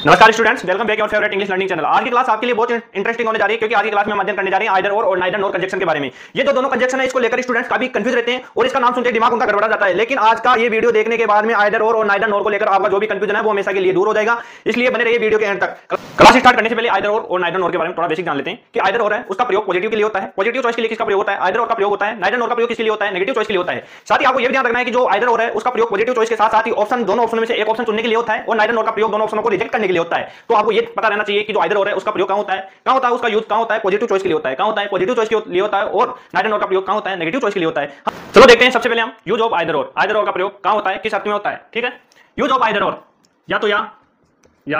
नमस्कार students, welcome back your favourite English learning channel. आज की क्लास आपके लिए बहुत इंटरेस्टिंग होने जा रही है, क्योंकि आज की क्लास में हम अध्ययन करने जा रहे हैं आइदर और नाइदर नोर कंजक्शन के बारे में। ये जो दोनों कंजक्शन है, इसको लेकर स्टूडेंट्स काफी कंफ्यूज रहते हैं और इसका नाम सुनते ही दिमाग उनका गड़बड़ा जाता है। लेकिन आज का ये वीडियो देखने के बाद में आइदर और नाइदर नोर को लेकर आपका जो भी कंफ्यूजन है वो हमेशा के लिए दूर हो जाएगा। इसलिए बने रहिए वीडियो के एंड तक। क्लास स्टार्ट करने से पहले आइदर और नाइदर नोर के बारे में थोड़ा बेसिक जान लेते हैं कि आइदर और है उसका प्रयोग पॉजिटिव के लिए होता है। पॉजिटिव चॉइस के लिए किसका प्रयोग होता है? आइदर और का प्रयोग होता है। नाइदर नोर का प्रयोग किसके लिए होता है? नेगेटिव चॉइस के लिए होता है। साथ ही आपको यह भी ध्यान रखना है कि जो आइदर और है उसका प्रयोग पॉजिटिव चॉइस के साथ साथ ही ऑप्शन दोनों ऑप्शन में से एक ऑप्शन चुनने के लिए होता है और नाइदर नोर का प्रयोग दोनों ऑप्शनों को रिजेक्ट करने के लिए होता है। तो आपको ये पता रहना चाहिए कि जो आइदर और है उसका प्रयोग कहां होता है, उसका यूज कहां होता है? पॉजिटिव चॉइस के लिए होता है। कहां होता है? पॉजिटिव चॉइस के लिए होता है। और नाइदर नोर का प्रयोग कहां होता है? नेगेटिव चॉइस के लिए होता है। चलो देखते हैं सबसे पहले हम यूज ऑफ आइदर और। आइदर और का प्रयोग कहां होता है, किस अर्थ में होता है? ठीक है, यूज ऑफ आइदर और या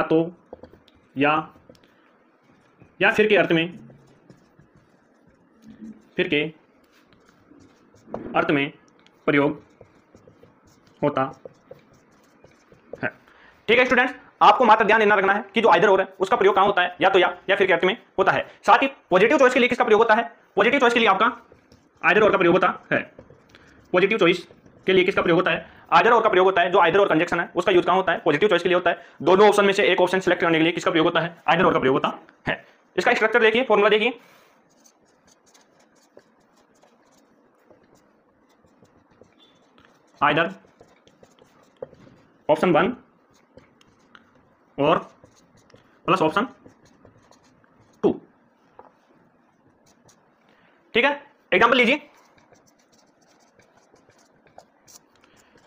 तो या फिर के अर्थ में, फिर के अर्थ में प्रयोग होता है। ठीक है स्टूडेंट्स, आपको मात्र ध्यान देना रखना है कि जो आइदर और है उसका प्रयोग कहां होता है, या तो या फिर के अर्थ में होता है। साथ ही पॉजिटिव चॉइस के लिए किसका प्रयोग होता है? पॉजिटिव चॉइस के लिए आपका आइदर और का प्रयोग होता है। पॉजिटिव चॉइस के लिए किसका प्रयोग होता है? आइदर और का प्रयोग होता है। जो आइदर और कंजक्शन है उसका यूज कहां होता है? पॉजिटिव चॉइस के लिए होता है। दोनों ऑप्शन में से एक ऑप्शन सिलेक्ट करने के लिए किसका प्रयोग होता है? आइदर और का प्रयोग होता है। इसका स्ट्रक्चर देखिए, फॉर्मूला देखिए। आइदर ऑप्शन 1 और प्लस ऑप्शन 2। ठीक है, एग्जांपल लीजिए।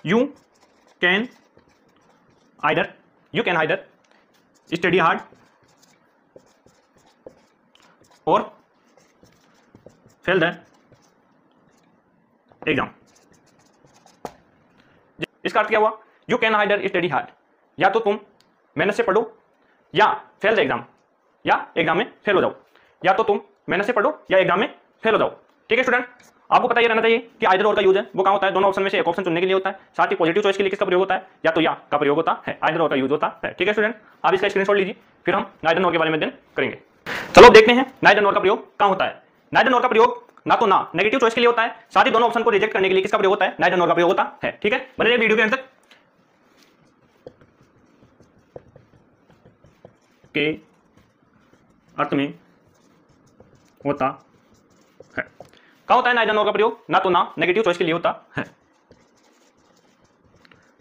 You can either study hard और फेल द एग्जाम। इसका अर्थ क्या हुआ? You can either study hard, या तो तुम मेहनत से पढ़ो या फेल द एग्जाम, या एग्जाम में फेल हो जाओ। या तो तुम मेहनत से पढ़ो या एग्जाम में फेल हो जाओ। ठीक है स्टूडेंट, आपको पता ही रहना चाहिए कि आइदर और का यूज है वो कहां होता है? दोनों ऑप्शन में से एक ऑप्शन चुनने के लिए होता है। साथ ही पॉजिटिव चॉइस के लिए किसका प्रयोग होता है? या तो या का प्रयोग होता है। आइदर और का यूज होता है। ठीक है स्टूडेंट, आप इसका स्क्रीनशॉट लीजिए, फिर हम नाइदर नोर के बारे में अध्ययन करेंगे। चलो देखते हैं नाइदर नोर का प्रयोग कहां होता है। नाइदर नोर का प्रयोग ना तो ना नेगेटिव चॉइस के लिए होता है। साथ ही दोनों ऑप्शन को रिजेक्ट करने के लिए किसका प्रयोग होता है? नाइदर नोर का प्रयोग होता है। ठीक है, बने रहिए वीडियो के अंत तक। के अर्थ में होता है। क्या होता है नाइदर नोर का प्रयोग? ना तो ना नेगेटिव चॉइस के लिए होता है।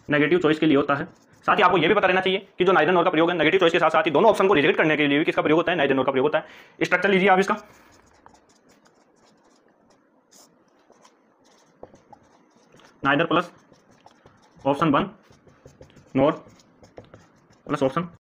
नेगेटिव चॉइस के लिए होता है। साथ ही आपको यह भी पता रहना चाहिए कि जो नाइदर नोर का प्रयोग है नेगेटिव चॉइस के साथ साथ ही दोनों ऑप्शन को रिजेक्ट करने के लिए भी किसका प्रयोग होता है? नाइदर नोर का प्रयोग होता है। स्ट्रक्चर लीजिए आप इसका। नाइदर प्लस ऑप्शन 1 नोर प्लस ऑप्शन